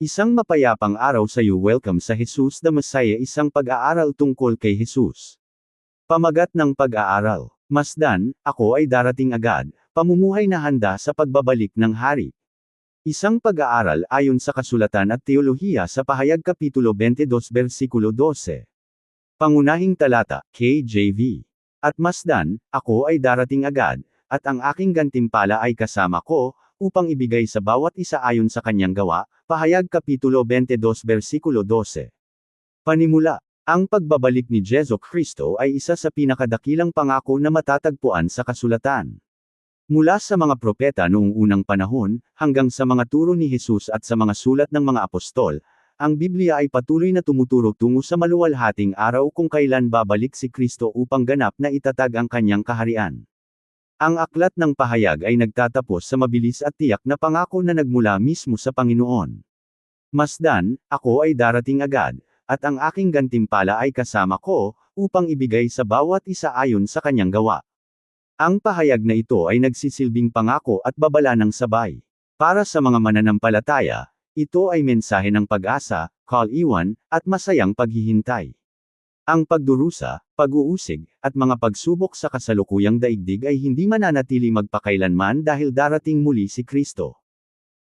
Isang mapayapang araw sa iyo. Welcome sa Jesus the Messiah, isang pag-aaral tungkol kay Jesus. Pamagat ng pag-aaral. Masdan, ako ay darating agad, pamumuhay na handa sa pagbabalik ng Hari. Isang pag-aaral ayon sa kasulatan at teolohiya sa Pahayag Kapitulo 22 versikulo 12. Pangunahing talata, KJV. At masdan, ako ay darating agad, at ang aking gantimpala ay kasama ko, upang ibigay sa bawat isa ayon sa kanyang gawa. Pahayag Kapitulo 22 versikulo 12. Panimula. Ang pagbabalik ni Jesu Kristo ay isa sa pinakadakilang pangako na matatagpuan sa kasulatan. Mula sa mga propeta noong unang panahon, hanggang sa mga turo ni Jesus at sa mga sulat ng mga apostol, ang Biblia ay patuloy na tumuturo tungo sa maluwalhating araw kung kailan babalik si Kristo upang ganap na itatag ang kanyang kaharian. Ang aklat ng pahayag ay nagtatapos sa mabilis at tiyak na pangako na nagmula mismo sa Panginoon. Masdan, ako ay darating agad, at ang aking gantimpala ay kasama ko, upang ibigay sa bawat isa ayon sa kanyang gawa. Ang pahayag na ito ay nagsisilbing pangako at babala ng sabay. Para sa mga mananampalataya, ito ay mensahe ng pag-asa, kaliwan, at masayang paghihintay. Ang pagdurusa, pag-uusig, at mga pagsubok sa kasalukuyang daigdig ay hindi mananatili magpakailanman dahil darating muli si Kristo.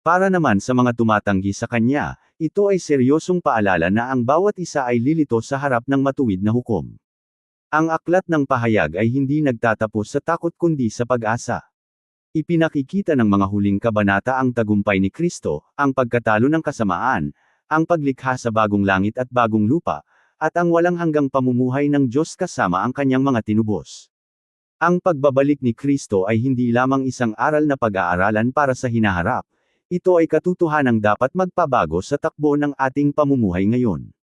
Para naman sa mga tumatanggi sa Kanya, ito ay seryosong paalala na ang bawat isa ay lilito sa harap ng matuwid na hukom. Ang aklat ng pahayag ay hindi nagtatapos sa takot kundi sa pag-asa. Ipinakikita ng mga huling kabanata ang tagumpay ni Kristo, ang pagkatalo ng kasamaan, ang paglikha sa bagong langit at bagong lupa, at ang walang hanggang pamumuhay ng Diyos kasama ang kanyang mga tinubos. Ang pagbabalik ni Kristo ay hindi lamang isang aral na pag-aaralan para sa hinaharap. Ito ay katotohanang dapat magpabago sa takbo ng ating pamumuhay ngayon.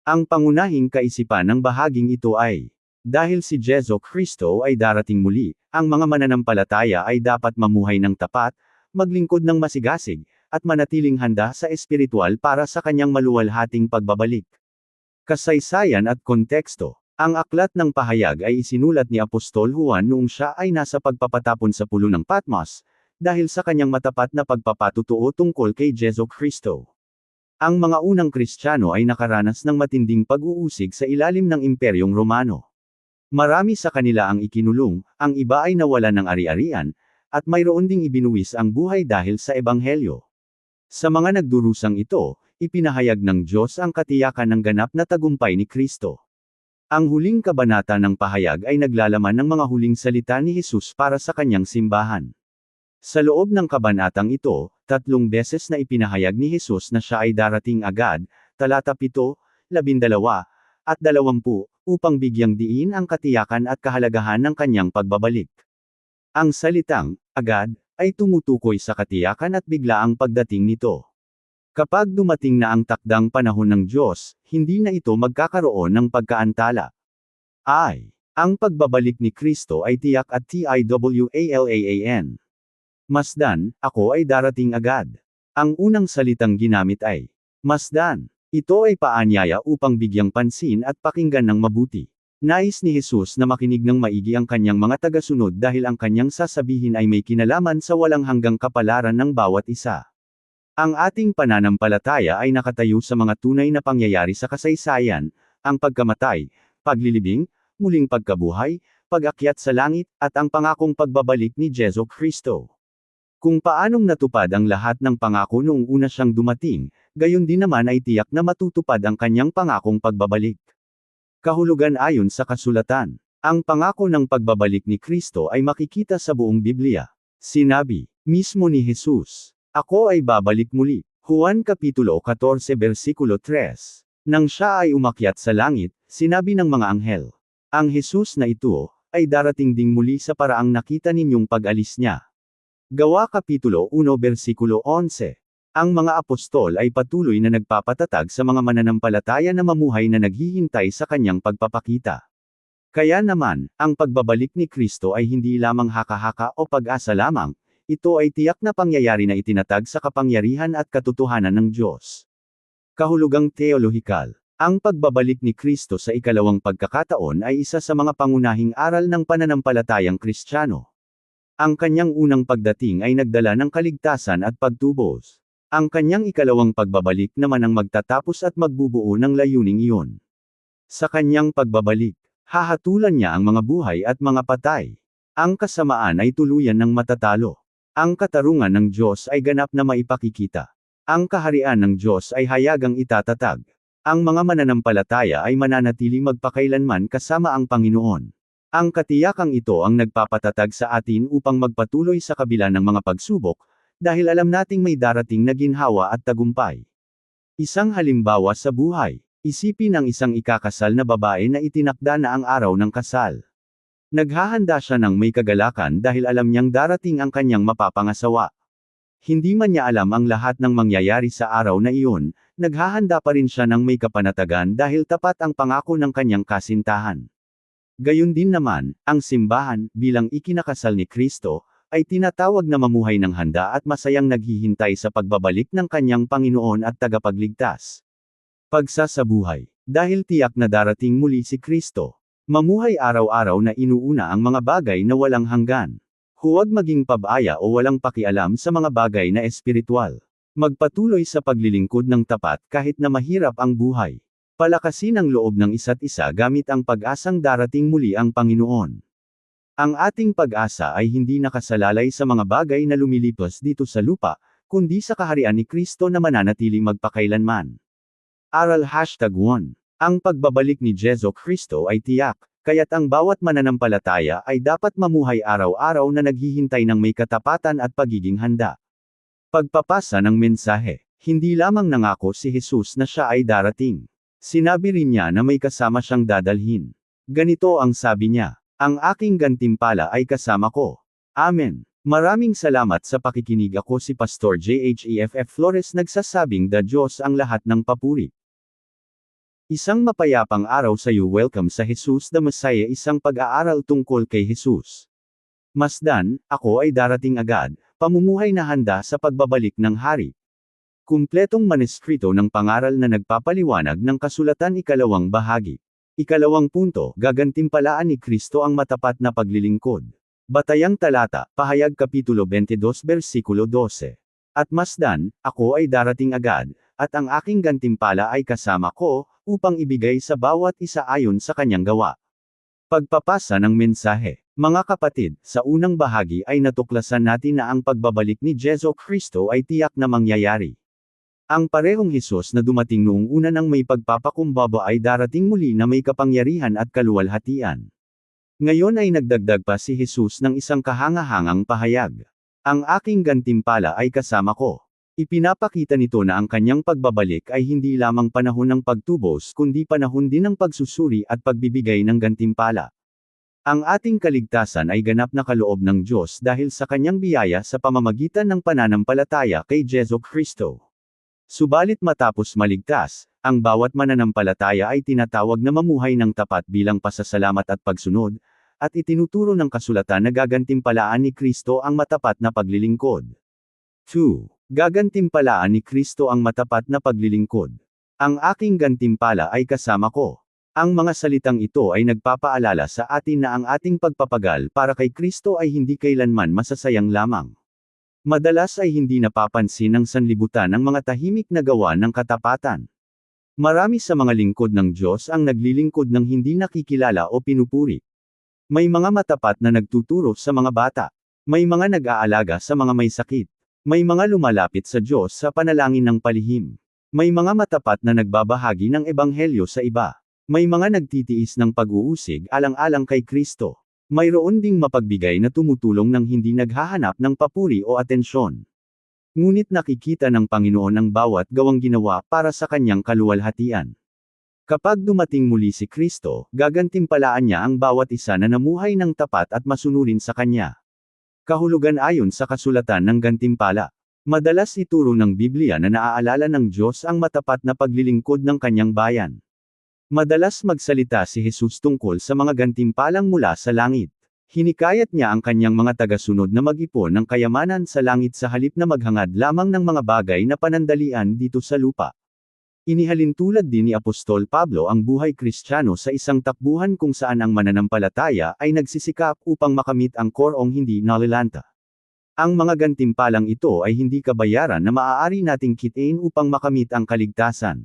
Ang pangunahing kaisipan ng bahaging ito ay, dahil si Jesu Kristo ay darating muli, ang mga mananampalataya ay dapat mamuhay ng tapat, maglingkod ng masigasig, at manatiling handa sa espiritual para sa kanyang maluwalhating pagbabalik. Kasaysayan at konteksto. Ang aklat ng pahayag ay isinulat ni Apostol Juan noong siya ay nasa pagpapatapon sa pulo ng Patmos, dahil sa kanyang matapat na pagpapatutuo tungkol kay Jesu Kristo. Ang mga unang Kristiyano ay nakaranas ng matinding pag-uusig sa ilalim ng Imperyong Romano. Marami sa kanila ang ikinulong, ang iba ay nawalan ng ari-arian, at mayroon ding ibinuwis ang buhay dahil sa Ebanghelyo. Sa mga nagdurusang ito, ipinahayag ng Diyos ang katiyakan ng ganap na tagumpay ni Kristo. Ang huling kabanata ng pahayag ay naglalaman ng mga huling salita ni Jesus para sa kanyang simbahan. Sa loob ng kabanatang ito, 3 beses na ipinahayag ni Jesus na siya ay darating agad, talata 7, 12, at 20, upang bigyang diin ang katiyakan at kahalagahan ng kanyang pagbabalik. Ang salitang, agad, ay tumutukoy sa katiyakan at biglaang pagdating nito. Kapag dumating na ang takdang panahon ng Diyos, hindi na ito magkakaroon ng pagkaantala. Ang pagbabalik ni Kristo ay tiyak at tiwalaan. Masdan, ako ay darating agad. Ang unang salitang ginamit ay, masdan. Ito ay paanyaya upang bigyang pansin at pakinggan ng mabuti. Nais ni Jesus na makinig ng maigi ang kanyang mga tagasunod dahil ang kanyang sasabihin ay may kinalaman sa walang hanggang kapalaran ng bawat isa. Ang ating pananampalataya ay nakatayo sa mga tunay na pangyayari sa kasaysayan, ang pagkamatay, paglilibing, muling pagkabuhay, pag-akyat sa langit, at ang pangakong pagbabalik ni Jesu Kristo. Kung paanong natupad ang lahat ng pangako noong una siyang dumating, gayon din naman ay tiyak na matutupad ang kanyang pangakong pagbabalik. Kahulugan ayon sa kasulatan. Ang pangako ng pagbabalik ni Kristo ay makikita sa buong Biblia. Sinabi mismo ni Jesus, ako ay babalik muli. Juan Kapitulo 14 versikulo 3. Nang siya ay umakyat sa langit, sinabi ng mga anghel, ang Jesus na ito, ay darating ding muli sa paraang nakita ninyong pag-alis niya. Gawa Kapitulo 1 versikulo 11. Ang mga apostol ay patuloy na nagpapatatag sa mga mananampalataya na mamuhay na naghihintay sa kanyang pagpapakita. Kaya naman, ang pagbabalik ni Kristo ay hindi lamang haka-haka o pag-asa lamang, ito ay tiyak na pangyayari na itinatag sa kapangyarihan at katotohanan ng Diyos. Kahulugang teolohikal. Ang pagbabalik ni Kristo sa ikalawang pagkakataon ay isa sa mga pangunahing aral ng pananampalatayang Kristiyano. Ang kanyang unang pagdating ay nagdala ng kaligtasan at pagtubos. Ang kanyang ikalawang pagbabalik naman ang magtatapos at magbubuo ng layuning iyon. Sa kanyang pagbabalik, hahatulan niya ang mga buhay at mga patay. Ang kasamaan ay tuluyan ng matatalo. Ang katarungan ng Diyos ay ganap na maipakikita. Ang kaharian ng Diyos ay hayagang itatatag. Ang mga mananampalataya ay mananatiling magpakailanman kasama ang Panginoon. Ang katiyakang ito ang nagpapatatag sa atin upang magpatuloy sa kabila ng mga pagsubok, dahil alam nating may darating na ginhawa at tagumpay. Isang halimbawa sa buhay. Isipin ang isang ikakasal na babae na itinakda na ang araw ng kasal. Naghahanda siya ng may kagalakan dahil alam niyang darating ang kanyang mapapangasawa. Hindi man niya alam ang lahat ng mangyayari sa araw na iyon, naghahanda pa rin siya ng may kapanatagan dahil tapat ang pangako ng kanyang kasintahan. Gayun din naman, ang simbahan, bilang ikinakasal ni Kristo, ay tinatawag na mamuhay ng handa at masayang naghihintay sa pagbabalik ng kanyang Panginoon at tagapagligtas. Pagsasabuhay. Dahil tiyak na darating muli si Kristo. Mamuhay araw-araw na inuuna ang mga bagay na walang hanggan. Huwag maging pabaya o walang pakialam sa mga bagay na espiritual. Magpatuloy sa paglilingkod ng tapat kahit na mahirap ang buhay. Palakasin ang loob ng isa't isa gamit ang pag-asang darating muli ang Panginoon. Ang ating pag-asa ay hindi nakasalalay sa mga bagay na lumilipas dito sa lupa, kundi sa kaharian ni Kristo na mananatiling magpakailanman. Aral #1. Ang pagbabalik ni Jesu Kristo ay tiyak, kaya't ang bawat mananampalataya ay dapat mamuhay araw-araw na naghihintay ng may katapatan at pagiging handa. Pagpapasa ng mensahe. Hindi lamang nangako si Jesus na siya ay darating. Sinabi rin niya na may kasama siyang dadalhin. Ganito ang sabi niya, "Ang aking gantimpala ay kasama ko." Amen. Maraming salamat sa pakikinig. Ako si Pastor JHEFF Flores, nagsasabing the Diyos ang lahat ng papuri. Isang mapayapang araw sa iyo. Welcome sa Jesus the Messiah, isang pag-aaral tungkol kay Jesus. Masdan, ako ay darating agad, pamumuhay na handa sa pagbabalik ng Hari. Kumpletong maneskrito ng pangaral na nagpapaliwanag ng kasulatan, ikalawang bahagi. Ikalawang punto, gagantimpalaan ni Kristo ang matapat na paglilingkod. Batayang talata, Pahayag Kapitulo 22 versikulo 12. At masdan, ako ay darating agad, at ang aking gantimpala ay kasama ko, upang ibigay sa bawat isa ayon sa kanyang gawa. Pagpapasa ng mensahe. Mga kapatid, sa unang bahagi ay natuklasan natin na ang pagbabalik ni Jesu Kristo ay tiyak na mangyayari. Ang parehong Hesus na dumating noong una ng may pagpapakumbaba ay darating muli na may kapangyarihan at kaluwalhatian. Ngayon ay nagdagdag pa si Hesus ng isang kahangahangang pahayag. Ang aking gantimpala ay kasama ko. Ipinapakita nito na ang kanyang pagbabalik ay hindi lamang panahon ng pagtubos kundi panahon din ng pagsusuri at pagbibigay ng gantimpala. Ang ating kaligtasan ay ganap na kaloob ng Diyos dahil sa kanyang biyaya sa pamamagitan ng pananampalataya kay Jesu Kristo. Subalit matapos maligtas, ang bawat mananampalataya ay tinatawag na mamuhay ng tapat bilang pasasalamat at pagsunod, at itinuturo ng kasulatan na gagantimpalaan ni Kristo ang matapat na paglilingkod. 2. Gagantimpalaan ni Kristo ang matapat na paglilingkod. Ang aking gantimpala ay kasama ko. Ang mga salitang ito ay nagpapaalala sa atin na ang ating pagpapagal para kay Kristo ay hindi kailanman masasayang lamang. Madalas ay hindi napapansin ng sanlibutan ang mga tahimik na gawa ng katapatan. Marami sa mga lingkod ng Diyos ang naglilingkod ng hindi nakikilala o pinupuri. May mga matapat na nagtuturo sa mga bata. May mga nag-aalaga sa mga may sakit. May mga lumalapit sa Diyos sa panalangin ng palihim. May mga matapat na nagbabahagi ng ebanghelyo sa iba. May mga nagtitiis ng pag-uusig alang-alang kay Kristo. Mayroon ding mapagbigay na tumutulong ng hindi naghahanap ng papuri o atensyon. Ngunit nakikita ng Panginoon ang bawat gawang ginawa para sa kanyang kaluwalhatian. Kapag dumating muli si Kristo, gagantimpalaan niya ang bawat isa na namuhay ng tapat at masunurin sa kanya. Kahulugan ayon sa kasulatan ng gantimpala. Madalas ituro ng Biblia na naaalala ng Diyos ang matapat na paglilingkod ng kanyang bayan. Madalas magsalita si Jesus tungkol sa mga gantimpalang mula sa langit. Hinikayat niya ang kanyang mga tagasunod na mag-ipon ng kayamanan sa langit sa halip na maghangad lamang ng mga bagay na panandalian dito sa lupa. Inihalin tulad din ni Apostol Pablo ang buhay Kristiyano sa isang takbuhan kung saan ang mananampalataya ay nagsisikap upang makamit ang korong hindi nalilanta. Ang mga gantimpalang ito ay hindi kabayaran na maaari nating kitain upang makamit ang kaligtasan.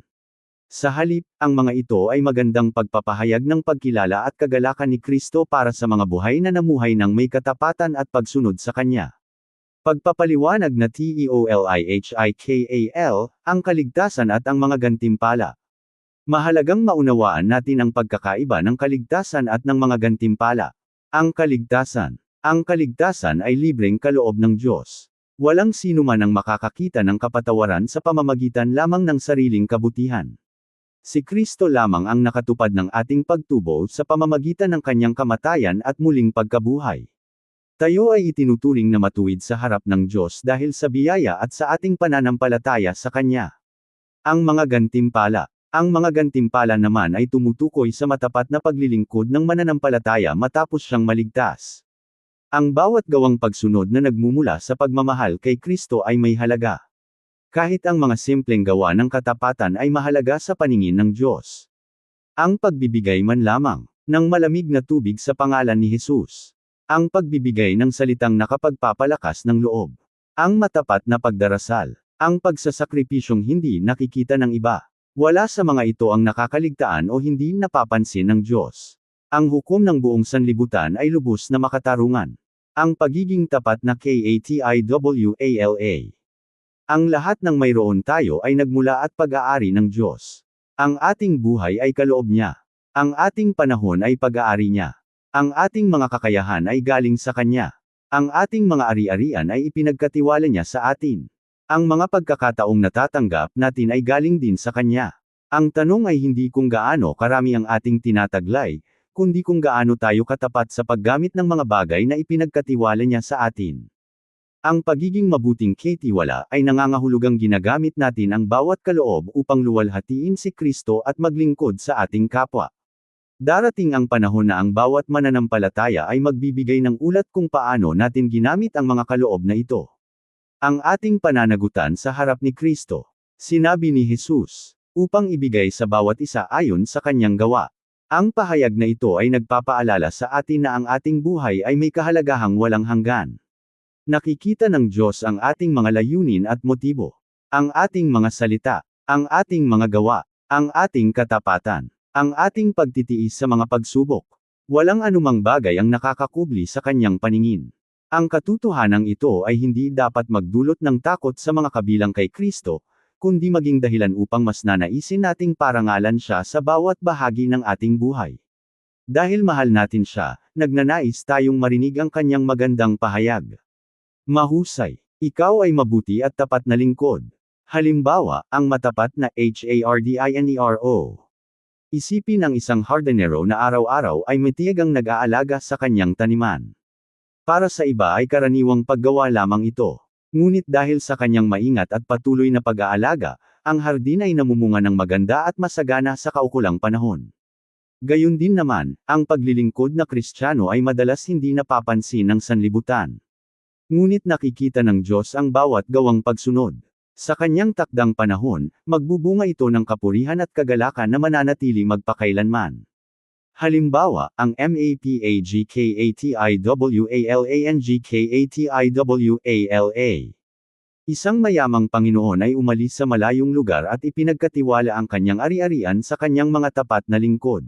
Sa halip, ang mga ito ay magandang pagpapahayag ng pagkilala at kagalakan ni Kristo para sa mga buhay na namuhay ng may katapatan at pagsunod sa Kanya. Pagpapaliwanag na TEOLIHIKAL, ang kaligtasan at ang mga gantimpala. Mahalagang maunawaan natin ang pagkakaiba ng kaligtasan at ng mga gantimpala. Ang kaligtasan. Ang kaligtasan ay libreng kaloob ng Diyos. Walang sino man ang makakakita ng kapatawaran sa pamamagitan lamang ng sariling kabutihan. Si Kristo lamang ang nakatupad ng ating pagtubo sa pamamagitan ng kanyang kamatayan at muling pagkabuhay. Tayo ay itinuturing na matuwid sa harap ng Diyos dahil sa biyaya at sa ating pananampalataya sa Kanya. Ang mga gantimpala. Ang mga gantimpala naman ay tumutukoy sa matapat na paglilingkod ng mananampalataya matapos siyang maligtas. Ang bawat gawang pagsunod na nagmumula sa pagmamahal kay Kristo ay may halaga. Kahit ang mga simpleng gawa ng katapatan ay mahalaga sa paningin ng Diyos. Ang pagbibigay man lamang ng malamig na tubig sa pangalan ni Jesus. Ang pagbibigay ng salitang nakapagpapalakas ng loob. Ang matapat na pagdarasal. Ang pagsasakripisyong hindi nakikita ng iba. Wala sa mga ito ang nakakaligtaan o hindi napapansin ng Diyos. Ang hukom ng buong sanlibutan ay lubos na makatarungan. Ang pagiging tapat na KATIWALA. Ang lahat ng mayroon tayo ay nagmula at pag-aari ng Diyos. Ang ating buhay ay kaloob niya. Ang ating panahon ay pag-aari niya. Ang ating mga kakayahan ay galing sa Kanya. Ang ating mga ari-arian ay ipinagkatiwala niya sa atin. Ang mga pagkakataong natatanggap natin ay galing din sa Kanya. Ang tanong ay hindi kung gaano karami ang ating tinataglay, kundi kung gaano tayo katapat sa paggamit ng mga bagay na ipinagkatiwala niya sa atin. Ang pagiging mabuting katiwala ay nangangahulugang ginagamit natin ang bawat kaloob upang luwalhatiin si Kristo at maglingkod sa ating kapwa. Darating ang panahon na ang bawat mananampalataya ay magbibigay ng ulat kung paano natin ginamit ang mga kaloob na ito. Ang ating pananagutan sa harap ni Kristo. Sinabi ni Jesus, upang ibigay sa bawat isa ayon sa kanyang gawa. Ang pahayag na ito ay nagpapaalala sa atin na ang ating buhay ay may kahalagahang walang hanggan. Nakikita ng Diyos ang ating mga layunin at motibo. Ang ating mga salita, ang ating mga gawa, ang ating katapatan, ang ating pagtitiis sa mga pagsubok. Walang anumang bagay ang nakakakubli sa kanyang paningin. Ang katotohanan ito ay hindi dapat magdulot ng takot sa mga kabilang kay Kristo, kundi maging dahilan upang mas nanaisin nating parangalan siya sa bawat bahagi ng ating buhay. Dahil mahal natin siya, nagnanais tayong marinig ang kanyang magandang pahayag. Mahusay. Ikaw ay mabuti at tapat na lingkod. Halimbawa, ang matapat na HARDINERO. Isipin ang isang hardinero na araw-araw ay matiyagang nag-aalaga sa kanyang taniman. Para sa iba ay karaniwang paggawa lamang ito. Ngunit dahil sa kanyang maingat at patuloy na pag-aalaga, ang hardin ay namumunga ng maganda at masagana sa kaukulang panahon. Gayun din naman, ang paglilingkod na Kristiyano ay madalas hindi napapansin ng sanlibutan. Ngunit nakikita ng Diyos ang bawat gawang pagsunod. Sa kanyang takdang panahon, magbubunga ito ng kapurihan at kagalakan na mananatili magpakailanman. Halimbawa, ang MAPAGKATIWALANGKATIWALA. Isang mayamang Panginoon ay umalis sa malayong lugar at ipinagkatiwala ang kanyang ari-arian sa kanyang mga tapat na lingkod.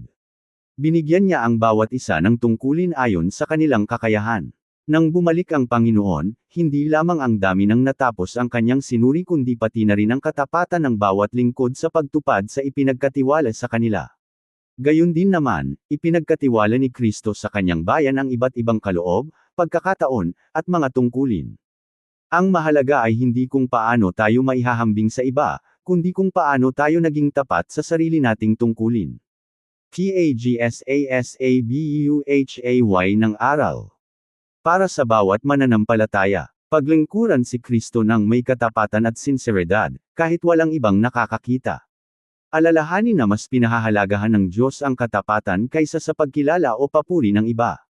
Binigyan niya ang bawat isa ng tungkulin ayon sa kanilang kakayahan. Nang bumalik ang Panginoon, hindi lamang ang dami ng natapos ang kanyang sinuri kundi pati na rin ang katapatan ng bawat lingkod sa pagtupad sa ipinagkatiwala sa kanila. Gayun din naman, ipinagkatiwala ni Kristo sa kanyang bayan ang iba't ibang kaloob, pagkakataon, at mga tungkulin. Ang mahalaga ay hindi kung paano tayo maihahambing sa iba, kundi kung paano tayo naging tapat sa sarili nating tungkulin. PAGSASABUHAY ng aral. Para sa bawat mananampalataya, paglingkuran si Kristo ng may katapatan at sinseridad, kahit walang ibang nakakakita. Alalahanin na mas pinahahalagahan ng Diyos ang katapatan kaysa sa pagkilala o papuri ng iba.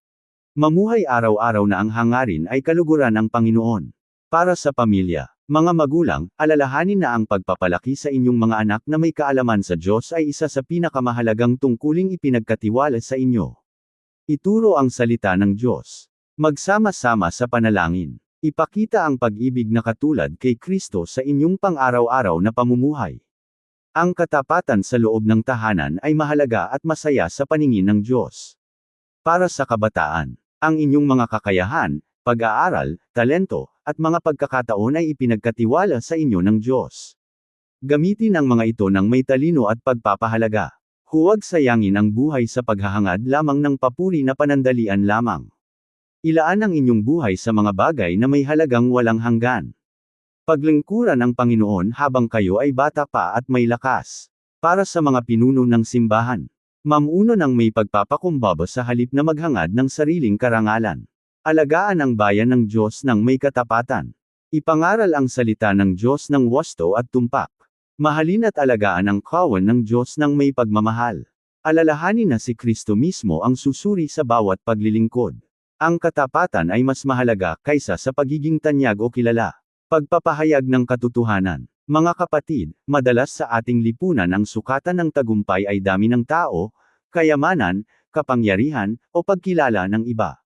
Mamuhay araw-araw na ang hangarin ay kaluguran ng Panginoon. Para sa pamilya, mga magulang, alalahanin na ang pagpapalaki sa inyong mga anak na may kaalaman sa Diyos ay isa sa pinakamahalagang tungkuling ipinagkatiwala sa inyo. Ituro ang salita ng Diyos. Magsama-sama sa panalangin. Ipakita ang pag-ibig na katulad kay Kristo sa inyong pang-araw-araw na pamumuhay. Ang katapatan sa loob ng tahanan ay mahalaga at masaya sa paningin ng Diyos. Para sa kabataan, ang inyong mga kakayahan, pag-aaral, talento, at mga pagkakataon ay ipinagkatiwala sa inyo ng Diyos. Gamitin ang mga ito ng may talino at pagpapahalaga. Huwag sayangin ang buhay sa paghahangad lamang ng papuri na panandalian lamang. Ilaan ang inyong buhay sa mga bagay na may halagang walang hanggan. Paglingkuran ang Panginoon habang kayo ay bata pa at may lakas. Para sa mga pinuno ng simbahan, mamuno ng may pagpapakumbaba sa halip na maghangad ng sariling karangalan. Alagaan ang bayan ng Diyos ng may katapatan. Ipangaral ang salita ng Diyos ng wasto at tumpak. Mahalin at alagaan ang kawan ng Diyos ng may pagmamahal. Alalahanin na si Kristo mismo ang susuri sa bawat paglilingkod. Ang katapatan ay mas mahalaga kaysa sa pagiging tanyag o kilala. Pagpapahayag ng katotohanan. Mga kapatid, madalas sa ating lipunan ang sukatan ng tagumpay ay dami ng tao, kayamanan, kapangyarihan, o pagkilala ng iba.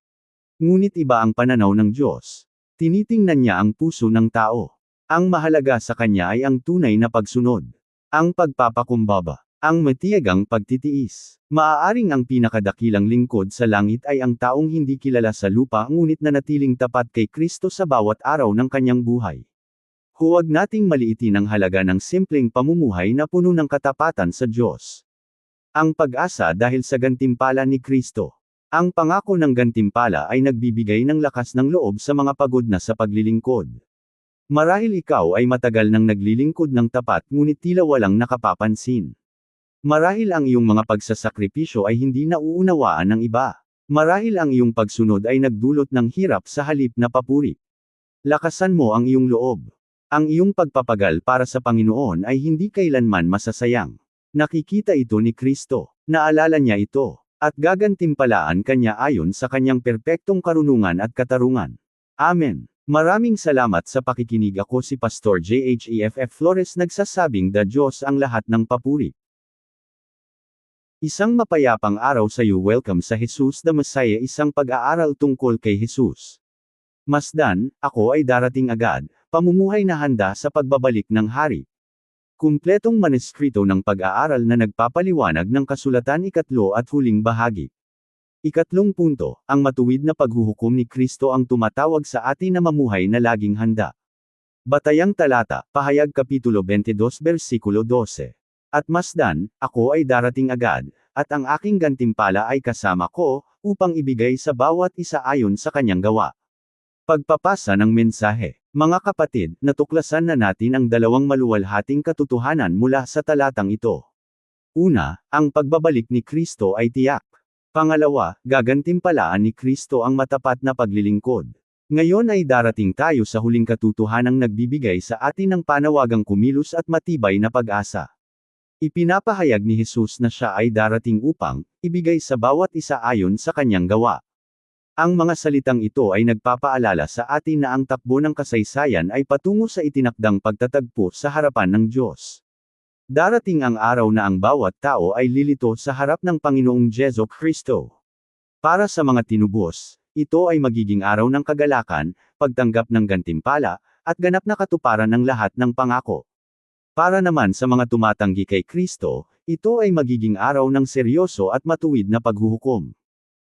Ngunit iba ang pananaw ng Diyos. Tinitingnan niya ang puso ng tao. Ang mahalaga sa kanya ay ang tunay na pagsunod. Ang pagpapakumbaba. Ang matiyagang pagtitiis. Maaaring ang pinakadakilang lingkod sa langit ay ang taong hindi kilala sa lupa ngunit nanatiling tapat kay Kristo sa bawat araw ng kanyang buhay. Huwag nating maliitin ang halaga ng simpleng pamumuhay na puno ng katapatan sa Diyos. Ang pag-asa dahil sa gantimpala ni Kristo. Ang pangako ng gantimpala ay nagbibigay ng lakas ng loob sa mga pagod na sa paglilingkod. Marahil ikaw ay matagal nang naglilingkod ng tapat ngunit tila walang nakapapansin. Marahil ang iyong mga pagsasakripisyo ay hindi nauunawaan ng iba. Marahil ang iyong pagsunod ay nagdulot ng hirap sa halip na papuri. Lakasan mo ang iyong loob. Ang iyong pagpapagal para sa Panginoon ay hindi kailanman masasayang. Nakikita ito ni Kristo. Naalala niya ito. At gagantimpalaan kanya ayon sa kanyang perpektong karunungan at katarungan. Amen. Maraming salamat sa pakikinig. Ako si Pastor JHEFF Flores nagsasabing the Diyos ang lahat ng papuri. Isang mapayapang araw sa iyo. Welcome sa Jesus the Messiah, isang pag-aaral tungkol kay Jesus. Masdan, ako ay darating agad, pamumuhay na handa sa pagbabalik ng hari. Kumpletong manuskrito ng pag-aaral na nagpapaliwanag ng kasulatan ikatlo at huling bahagi. Ikatlong punto, ang matuwid na paghuhukom ni Kristo ang tumatawag sa atin na mamuhay na laging handa. Batayang talata, Pahayag Kapitulo 22 versikulo 12. At masdan, ako ay darating agad, at ang aking gantimpala ay kasama ko, upang ibigay sa bawat isa ayon sa kanyang gawa. Pagpapasa ng mensahe. Mga kapatid, natuklasan na natin ang dalawang maluwalhating katotohanan mula sa talatang ito. Una, ang pagbabalik ni Kristo ay tiyak. Pangalawa, gagantimpalaan ni Kristo ang matapat na paglilingkod. Ngayon ay darating tayo sa huling katotohanang nagbibigay sa atin ng panawagang kumilos at matibay na pag-asa. Ipinapahayag ni Jesus na siya ay darating upang ibigay sa bawat isa ayon sa kanyang gawa. Ang mga salitang ito ay nagpapaalala sa atin na ang takbo ng kasaysayan ay patungo sa itinakdang pagtatagpo sa harapan ng Diyos. Darating ang araw na ang bawat tao ay lilito sa harap ng Panginoong Jesu Kristo. Para sa mga tinubos, ito ay magiging araw ng kagalakan, pagtanggap ng gantimpala, at ganap na katuparan ng lahat ng pangako. Para naman sa mga tumatanggi kay Kristo, ito ay magiging araw ng seryoso at matuwid na paghuhukom.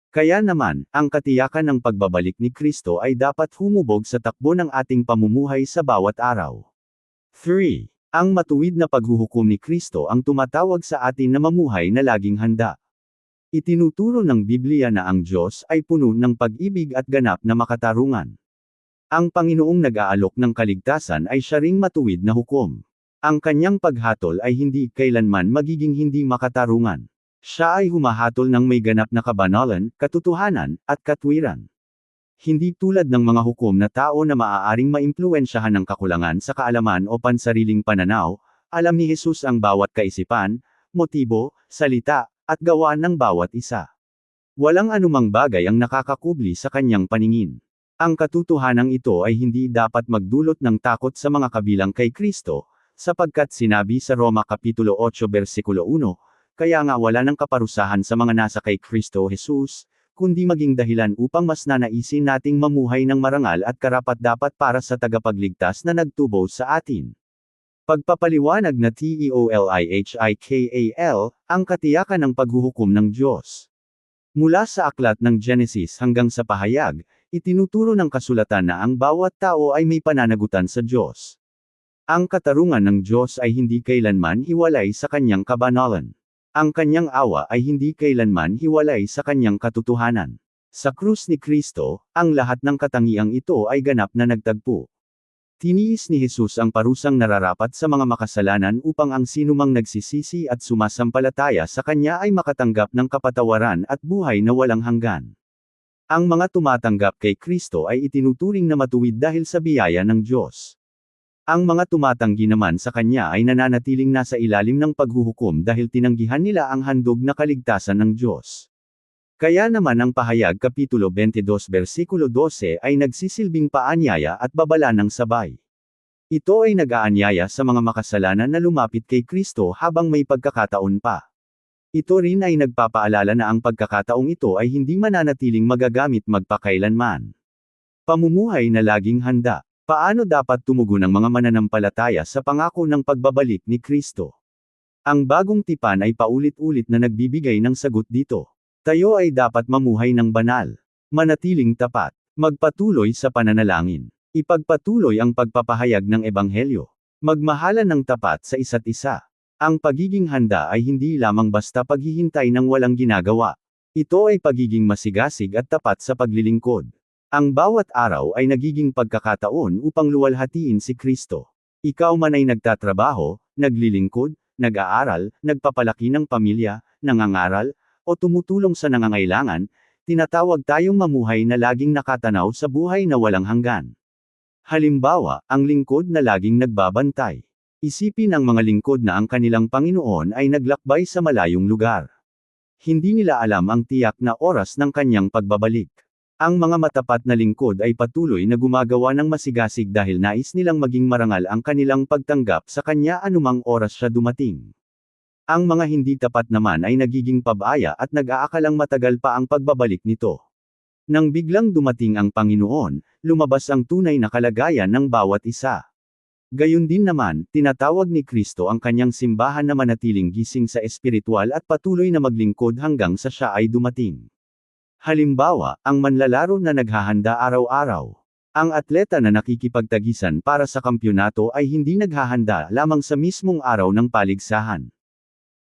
Kaya naman, ang katiyakan ng pagbabalik ni Kristo ay dapat humubog sa takbo ng ating pamumuhay sa bawat araw. 3. Ang matuwid na paghuhukom ni Kristo ang tumatawag sa atin na mamuhay na laging handa. Itinuturo ng Biblia na ang Diyos ay puno ng pag-ibig at ganap na makatarungan. Ang Panginoong nag-aalok ng kaligtasan ay siya ring matuwid na hukom. Ang kanyang paghatol ay hindi kailanman magiging hindi makatarungan. Siya ay humahatol ng may ganap na kabanalan, katotohanan, at katwiran. Hindi tulad ng mga hukom na tao na maaaring maimpluwensyahan ng kakulangan sa kaalaman o pansariling pananaw, alam ni Jesus ang bawat kaisipan, motibo, salita, at gawa ng bawat isa. Walang anumang bagay ang nakakakubli sa kanyang paningin. Ang katotohanang ito ay hindi dapat magdulot ng takot sa mga kabilang kay Kristo, sapagkat sinabi sa Roma Kapitulo 8 versikulo 1, kaya nga wala ng kaparusahan sa mga nasa kay Kristo Jesus, kundi maging dahilan upang mas nanaisin nating mamuhay ng marangal at karapat-dapat para sa tagapagligtas na nagtubo sa atin. Pagpapaliwanag na TEOLIHIKAL, ang katiyakan ng paghuhukom ng Diyos. Mula sa aklat ng Genesis hanggang sa pahayag, itinuturo ng kasulatan na ang bawat tao ay may pananagutan sa Diyos. Ang katarungan ng Diyos ay hindi kailanman hiwalay sa kanyang kabanalan. Ang kanyang awa ay hindi kailanman hiwalay sa kanyang katotohanan. Sa krus ni Kristo, ang lahat ng katangiang ito ay ganap na nagtagpo. Tiniis ni Jesus ang parusang nararapat sa mga makasalanan upang ang sinumang nagsisisi at sumasampalataya sa kanya ay makatanggap ng kapatawaran at buhay na walang hanggan. Ang mga tumatanggap kay Kristo ay itinuturing na matuwid dahil sa biyaya ng Diyos. Ang mga tumatanggi naman sa kanya ay nananatiling nasa ilalim ng paghuhukom dahil tinanggihan nila ang handog na kaligtasan ng Diyos. Kaya naman ang pahayag Kapitulo 22 versikulo 12 ay nagsisilbing paanyaya at babala ng sabay. Ito ay nag-aanyaya sa mga makasalanan na lumapit kay Kristo habang may pagkakataon pa. Ito rin ay nagpapaalala na ang pagkakataong ito ay hindi mananatiling magagamit magpakailanman. Pamumuhay na laging handa. Paano dapat tumugon ang mga mananampalataya sa pangako ng pagbabalik ni Kristo? Ang bagong tipan ay paulit-ulit na nagbibigay ng sagot dito. Tayo ay dapat mamuhay ng banal, manatiling tapat, magpatuloy sa pananalangin, ipagpatuloy ang pagpapahayag ng ebanghelyo, magmahalan ng tapat sa isa't isa. Ang pagiging handa ay hindi lamang basta paghihintay ng walang ginagawa. Ito ay pagiging masigasig at tapat sa paglilingkod. Ang bawat araw ay nagiging pagkakataon upang luwalhatiin si Kristo. Ikaw man ay nagtatrabaho, naglilingkod, nag-aaral, nagpapalaki ng pamilya, nangangaral, o tumutulong sa nangangailangan, tinatawag tayong mamuhay na laging nakatanaw sa buhay na walang hanggan. Halimbawa, ang lingkod na laging nagbabantay. Isipin ang mga lingkod na ang kanilang Panginoon ay naglakbay sa malayong lugar. Hindi nila alam ang tiyak na oras ng kanyang pagbabalik. Ang mga matapat na lingkod ay patuloy na gumagawa ng masigasig dahil nais nilang maging marangal ang kanilang pagtanggap sa kanya anumang oras siya dumating. Ang mga hindi tapat naman ay nagiging pabaya at nag-aakalang matagal pa ang pagbabalik nito. Nang biglang dumating ang Panginoon, lumabas ang tunay na kalagayan ng bawat isa. Gayon din naman, tinatawag ni Kristo ang kanyang simbahan na manatiling gising sa espiritual at patuloy na maglingkod hanggang sa siya ay dumating. Halimbawa, ang manlalaro na naghahanda araw-araw. Ang atleta na nakikipagtagisan para sa kampyonato ay hindi naghahanda lamang sa mismong araw ng paligsahan.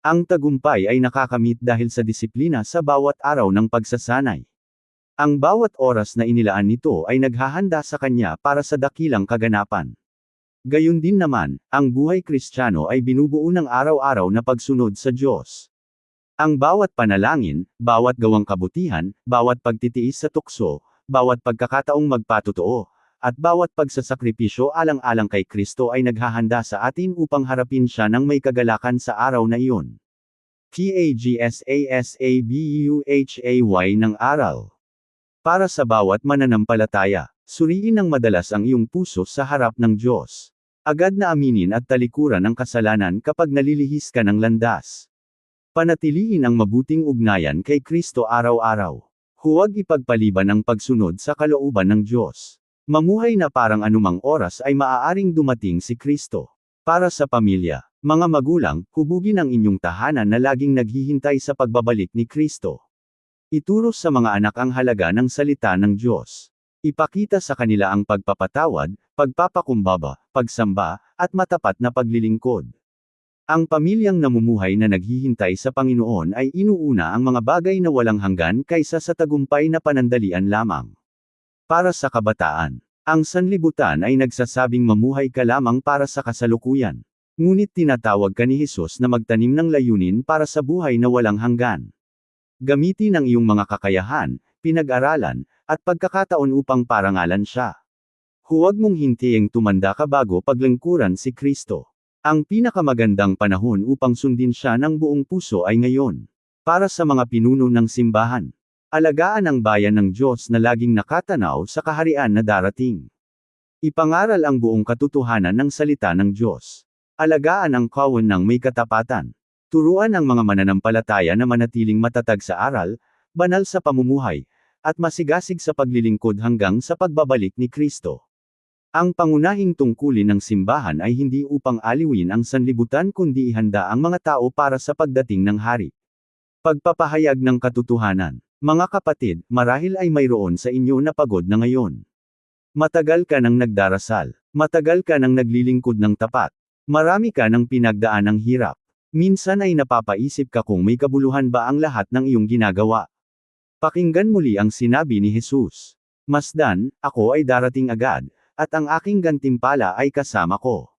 Ang tagumpay ay nakakamit dahil sa disiplina sa bawat araw ng pagsasanay. Ang bawat oras na inilaan nito ay naghahanda sa kanya para sa dakilang kaganapan. Gayon din naman, ang buhay Kristiyano ay binubuo ng araw-araw na pagsunod sa Diyos. Ang bawat panalangin, bawat gawang kabutihan, bawat pagtitiis sa tukso, bawat pagkakataong magpatotoo, at bawat pagsasakripisyo alang-alang kay Kristo ay naghahanda sa atin upang harapin siya ng may kagalakan sa araw na iyon. PAGSASABUHAY ng aral. Para sa bawat mananampalataya, suriin ng madalas ang iyong puso sa harap ng Diyos. Agad na aminin at talikuran ang kasalanan kapag nalilihis ka ng landas. Panatilihin ang mabuting ugnayan kay Kristo araw-araw. Huwag ipagpaliban ang pagsunod sa kalooban ng Diyos. Mamuhay na parang anumang oras ay maaaring dumating si Kristo. Para sa pamilya, mga magulang, hubugin ang inyong tahanan na laging naghihintay sa pagbabalik ni Kristo. Ituro sa mga anak ang halaga ng salita ng Diyos. Ipakita sa kanila ang pagpapatawad, pagpapakumbaba, pagsamba, at matapat na paglilingkod. Ang pamilyang namumuhay na naghihintay sa Panginoon ay inuuna ang mga bagay na walang hanggan kaysa sa tagumpay na panandalian lamang. Para sa kabataan, ang sanlibutan ay nagsasabing mamuhay ka lamang para sa kasalukuyan. Ngunit tinatawag ka ni Jesus na magtanim ng layunin para sa buhay na walang hanggan. Gamitin ang iyong mga kakayahan, pinag-aralan, at pagkakataon upang parangalan siya. Huwag mong hintiyeng tumanda ka bago paglingkuran si Kristo. Ang pinakamagandang panahon upang sundin siya ng buong puso ay ngayon. Para sa mga pinuno ng simbahan, alagaan ang bayan ng Diyos na laging nakatanaw sa kaharian na darating. Ipangaral ang buong katotohanan ng salita ng Diyos. Alagaan ang kawan ng may katapatan. Turuan ang mga mananampalataya na manatiling matatag sa aral, banal sa pamumuhay, at masigasig sa paglilingkod hanggang sa pagbabalik ni Kristo. Ang pangunahing tungkulin ng simbahan ay hindi upang aliwin ang sanlibutan kundi ihanda ang mga tao para sa pagdating ng hari. Pagpapahayag ng katotohanan. Mga kapatid, marahil ay mayroon sa inyo na pagod na ngayon. Matagal ka nang nagdarasal. Matagal ka nang naglilingkod ng tapat. Marami ka nang pinagdaan ng hirap. Minsan ay napapaisip ka kung may kabuluhan ba ang lahat ng iyong ginagawa. Pakinggan muli ang sinabi ni Jesus. Masdan, ako ay darating agad, at ang aking gantimpala ay kasama ko.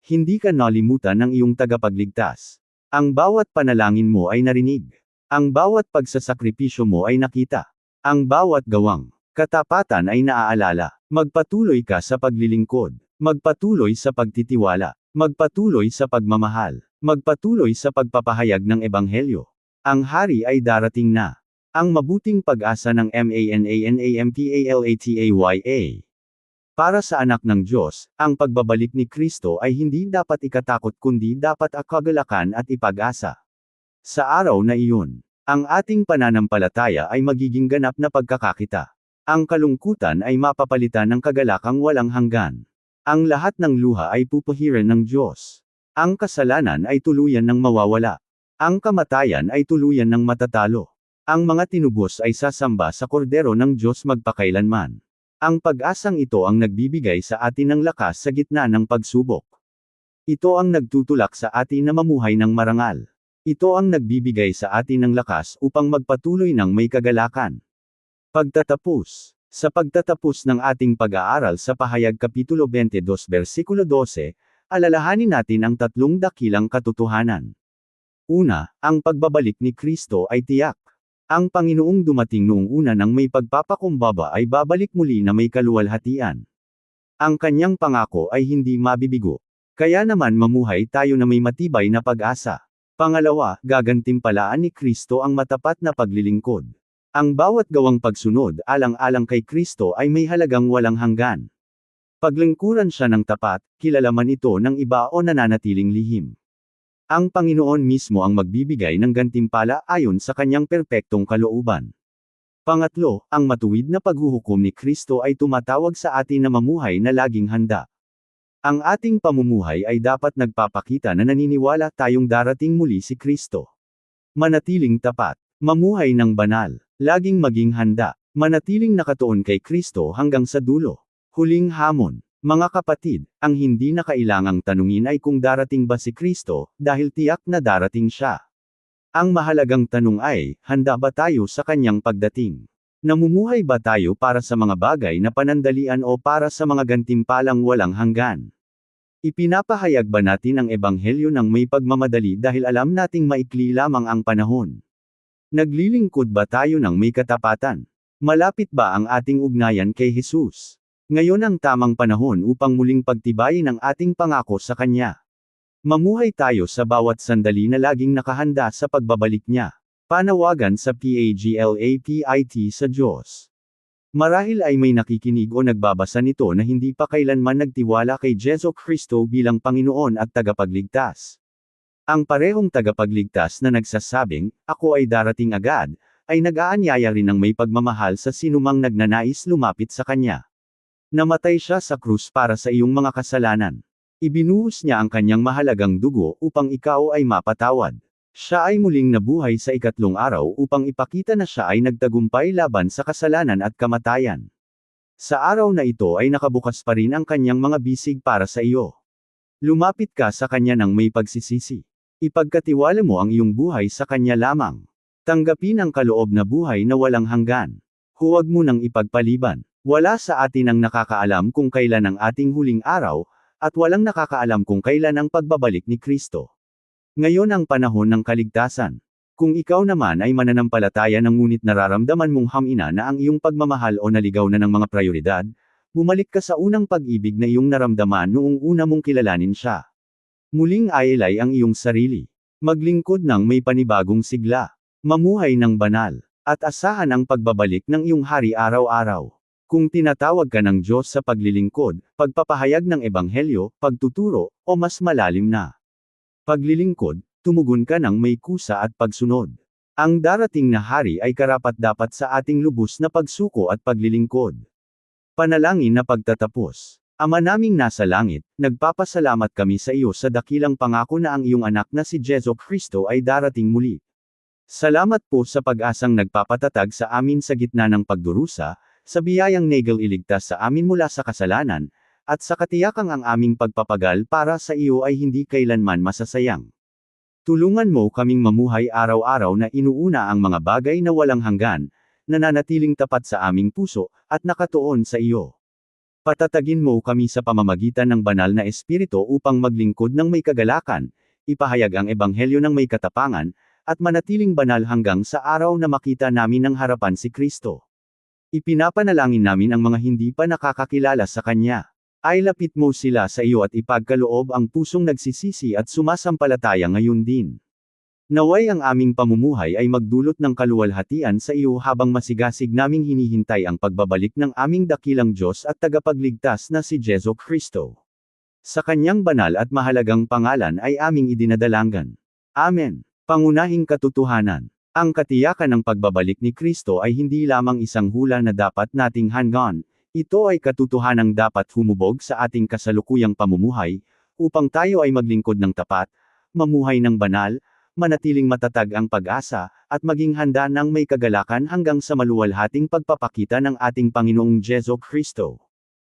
Hindi ka nalimutan ng iyong tagapagligtas. Ang bawat panalangin mo ay narinig. Ang bawat pagsasakripisyo mo ay nakita. Ang bawat gawang katapatan ay naaalala. Magpatuloy ka sa paglilingkod. Magpatuloy sa pagtitiwala. Magpatuloy sa pagmamahal. Magpatuloy sa pagpapahayag ng ebanghelyo. Ang hari ay darating na. Ang mabuting pag-asa ng MANANAMPALATAYA. Para sa anak ng Diyos, ang pagbabalik ni Kristo ay hindi dapat ikatakot kundi dapat kagalakan at ipag-asa. Sa araw na iyon, ang ating pananampalataya ay magiging ganap na pagkakakita. Ang kalungkutan ay mapapalitan ng kagalakang walang hanggan. Ang lahat ng luha ay pupuhiran ng Diyos. Ang kasalanan ay tuluyan ng mawawala. Ang kamatayan ay tuluyan ng matatalo. Ang mga tinubos ay sasamba sa kordero ng Diyos magpakailanman. Ang pag-asang ito ang nagbibigay sa atin ng lakas sa gitna ng pagsubok. Ito ang nagtutulak sa atin na mamuhay ng marangal. Ito ang nagbibigay sa atin ng lakas upang magpatuloy ng may kagalakan. Pagtatapos. Sa pagtatapos ng ating pag-aaral sa Pahayag Kapitulo 22 versikulo 12, alalahanin natin ang tatlong dakilang katotohanan. Una, ang pagbabalik ni Kristo ay tiyak. Ang Panginoong dumating noong una nang may pagpapakumbaba ay babalik muli na may kaluwalhatian. Ang kanyang pangako ay hindi mabibigo. Kaya naman mamuhay tayo na may matibay na pag-asa. Pangalawa, gagantimpalaan ni Kristo ang matapat na paglilingkod. Ang bawat gawang pagsunod alang-alang kay Kristo ay may halagang walang hanggan. Paglingkuran siya ng tapat, kilala man ito ng iba o nananatiling lihim. Ang Panginoon mismo ang magbibigay ng gantimpala ayon sa kanyang perpektong kalooban. Pangatlo, ang matuwid na paghuhukom ni Kristo ay tumatawag sa atin na mamuhay na laging handa. Ang ating pamumuhay ay dapat nagpapakita na naniniwala tayong darating muli si Kristo. Manatiling tapat, mamuhay ng banal, laging maging handa, manatiling nakatuon kay Kristo hanggang sa dulo. Huling hamon. Mga kapatid, ang hindi na kailangang tanungin ay kung darating ba si Kristo, dahil tiyak na darating siya. Ang mahalagang tanong ay, handa ba tayo sa kanyang pagdating? Namumuhay ba tayo para sa mga bagay na panandalian o para sa mga gantimpalang walang hanggan? Ipinapahayag ba natin ang ebanghelyo ng may pagmamadali dahil alam nating maikli lamang ang panahon? Naglilingkod ba tayo ng may katapatan? Malapit ba ang ating ugnayan kay Jesus? Ngayon ang tamang panahon upang muling pagtibayin ang ating pangako sa Kanya. Mamuhay tayo sa bawat sandali na laging nakahanda sa pagbabalik niya. Panawagan sa PAGLAPIT sa Diyos. Marahil ay may nakikinig o nagbabasa nito na hindi pa kailanman nagtiwala kay Jesu Kristo bilang Panginoon at tagapagligtas. Ang parehong tagapagligtas na nagsasabing, "Ako ay darating agad," ay nag-aanyaya rin ng may pagmamahal sa sinumang nagnanais lumapit sa Kanya. Namatay siya sa krus para sa iyong mga kasalanan. Ibinuhos niya ang kanyang mahalagang dugo upang ikaw ay mapatawad. Siya ay muling nabuhay sa ikatlong araw upang ipakita na siya ay nagtagumpay laban sa kasalanan at kamatayan. Sa araw na ito ay nakabukas pa rin ang kanyang mga bisig para sa iyo. Lumapit ka sa kanya ng may pagsisisi. Ipagkatiwala mo ang iyong buhay sa kanya lamang. Tanggapin ang kaloob na buhay na walang hanggan. Huwag mo nang ipagpaliban. Wala sa atin ang nakakaalam kung kailan ang ating huling araw, at walang nakakaalam kung kailan ang pagbabalik ni Kristo. Ngayon ang panahon ng kaligtasan. Kung ikaw naman ay mananampalataya na ngunit nararamdaman mong hamina na ang iyong pagmamahal o naligaw na ng mga prioridad, bumalik ka sa unang pag-ibig na iyong naramdaman noong una mong kilalanin siya. Muling ailay ang iyong sarili. Maglingkod ng may panibagong sigla. Mamuhay ng banal. At asahan ang pagbabalik ng iyong hari araw-araw. Kung tinatawag ka ng Diyos sa paglilingkod, pagpapahayag ng ebanghelyo, pagtuturo, o mas malalim na paglilingkod, tumugon ka ng may kusa at pagsunod. Ang darating na hari ay karapat-dapat sa ating lubos na pagsuko at paglilingkod. Panalangin na pagtatapos. Ama naming nasa langit, nagpapasalamat kami sa iyo sa dakilang pangako na ang iyong anak na si Jesu Kristo ay darating muli. Salamat po sa pag-asang nagpapatatag sa amin sa gitna ng pagdurusa, sa biyayang negel iligtas sa amin mula sa kasalanan, at sa katiyakang ang aming pagpapagal para sa iyo ay hindi kailanman masasayang. Tulungan mo kaming mamuhay araw-araw na inuuna ang mga bagay na walang hanggan, nananatiling tapat sa aming puso, at nakatuon sa iyo. Patatagin mo kami sa pamamagitan ng banal na espiritu upang maglingkod ng may kagalakan, ipahayag ang ebanghelyo ng may katapangan, at manatiling banal hanggang sa araw na makita namin ng harapan si Kristo. Ipinapanalangin namin ang mga hindi pa nakakakilala sa Kanya. Ay lapit mo sila sa iyo at ipagkaloob ang pusong nagsisisi at sumasampalataya ngayon din. Naway ang aming pamumuhay ay magdulot ng kaluwalhatian sa iyo habang masigasig naming hinihintay ang pagbabalik ng aming dakilang Diyos at tagapagligtas na si Jesu Kristo. Sa Kanyang banal at mahalagang pangalan ay aming idinadalanggan. Amen. Pangunahing katotohanan. Ang katiyakan ng pagbabalik ni Kristo ay hindi lamang isang hula na dapat nating hanggan. Ito ay katotohanang dapat humubog sa ating kasalukuyang pamumuhay, upang tayo ay maglingkod ng tapat, mamuhay ng banal, manatiling matatag ang pag-asa, at maging handa ng may kagalakan hanggang sa maluwalhating pagpapakita ng ating Panginoong Jesu Kristo.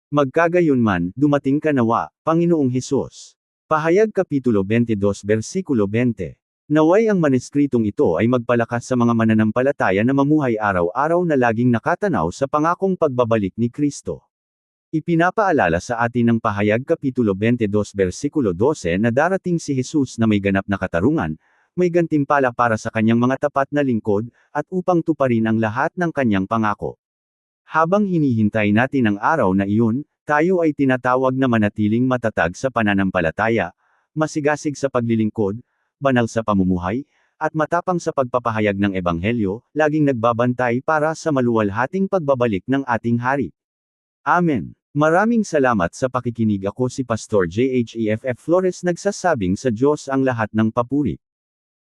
Magkagayunman, dumating ka nawa, Panginoong Hesus. Pahayag Kapitulo 22 Versikulo 20. Naway ang maneskritong ito ay magpalakas sa mga mananampalataya na mamuhay araw-araw na laging nakatanaw sa pangakong pagbabalik ni Kristo. Ipinapaalala sa atin ng Pahayag Kapitulo 22 Versikulo 12 na darating si Jesus na may ganap na katarungan, may gantimpala para sa kanyang mga tapat na lingkod, at upang tuparin ang lahat ng kanyang pangako. Habang hinihintay natin ang araw na iyon, tayo ay tinatawag na manatiling matatag sa pananampalataya, masigasig sa paglilingkod, banal sa pamumuhay, at matapang sa pagpapahayag ng ebanghelyo, laging nagbabantay para sa maluwalhating pagbabalik ng ating hari. Amen. Maraming salamat sa pakikinig. Ako si Pastor Jeff Flores, nagsasabing sa Diyos ang lahat ng papuri.